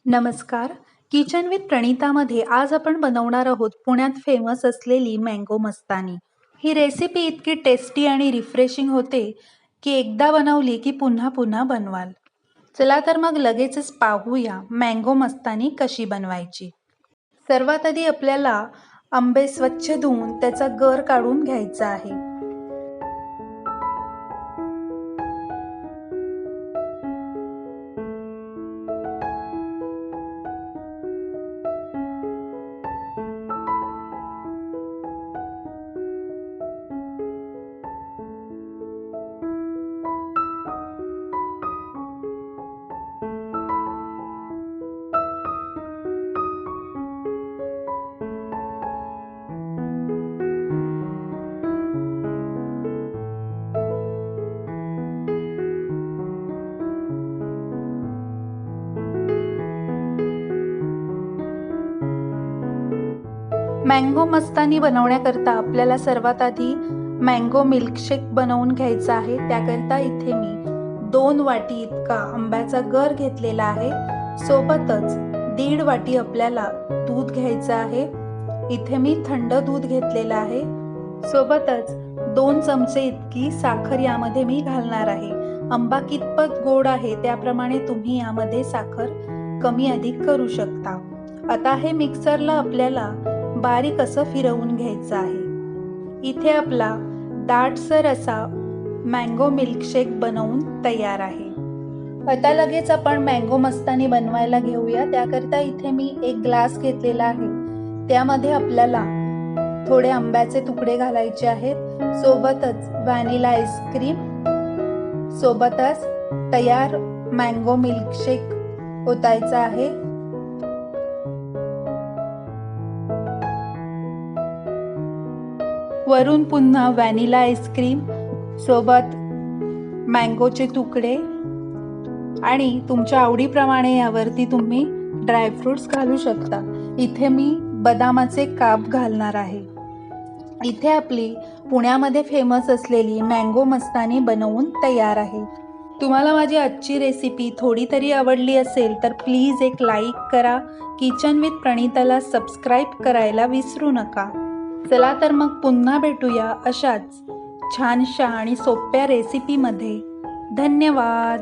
नमस्कार. Kitchen with प्रणीतामध्ये आज आपण बनवणार आहोत पुण्यात फेमस असलेली मँगो मस्तानी. ही रेसिपी इतकी टेस्टी आणि रिफ्रेशिंग होते की एकदा बनवली की पुन्हा पुन्हा बनवाल. चला तर मग लगेचच पाहूया मँगो मस्तानी कशी बनवायची. सर्वात आधी आपल्याला आंबे स्वच्छ धुवून त्याचा गर काढून घ्यायचा आहे. मँगो मस्तानी बनवण्याकरता आपल्याला सर्वात आधी मँगो मिल्कशेक बनवून घ्यायचा आहे. त्याकरता इथे मी 2 वाटी इतका आंब्याचा गर घेतलेला आहे. सोबतच 1.5 वाटी आपल्याला दूध घ्यायचं आहे. इथे मी थंड दूध घेतलेलं आहे. सोबतच 2 चमचे इतकी साखर यामध्ये मी घालणार आहे. आंबा कितपत गोड आहे त्याप्रमाणे तुम्ही यामध्ये साखर कमी अधिक करू शकता. आता हे मिक्सरला आपल्याला बारीक असं फिरवून घ्यायचं आहे. इथे आपला दाटसर असा मँगो मिल्कशेक बनवून तयार आहे. आता लगेच आपण मँगो मस्तानी बनवायला घेऊया. त्याकरता इथे मी 1 ग्लास घेतलेला आहे. त्यामध्ये आपल्याला थोडे आंब्याचे तुकडे घालायचे आहेत. सोबतच व्हॅनिला आईस्क्रीम, सोबतच तयार मँगो मिल्कशेक ओतायचा आहे. वरून पुन्हा व्हॅनिला आईस्क्रीम सोबत मँगोचे तुकडे आणि तुमच्या आवडीप्रमाणे यावरती तुम्ही ड्रायफ्रुट्स घालू शकता. इथे मी बदामाचे काप घालणार आहे. इथे आपली पुण्यामध्ये फेमस असलेली मँगो मस्तानी बनवून तयार आहे. तुम्हाला माझी आजची रेसिपी थोडी तरी आवडली असेल तर प्लीज एक लाईक करा. किचन विथ प्रणीताला सबस्क्राईब करायला विसरू नका. चला तर मग पुन्हा भेटूया अशाच छानशा आणि सोप्या रेसिपीमध्ये. धन्यवाद.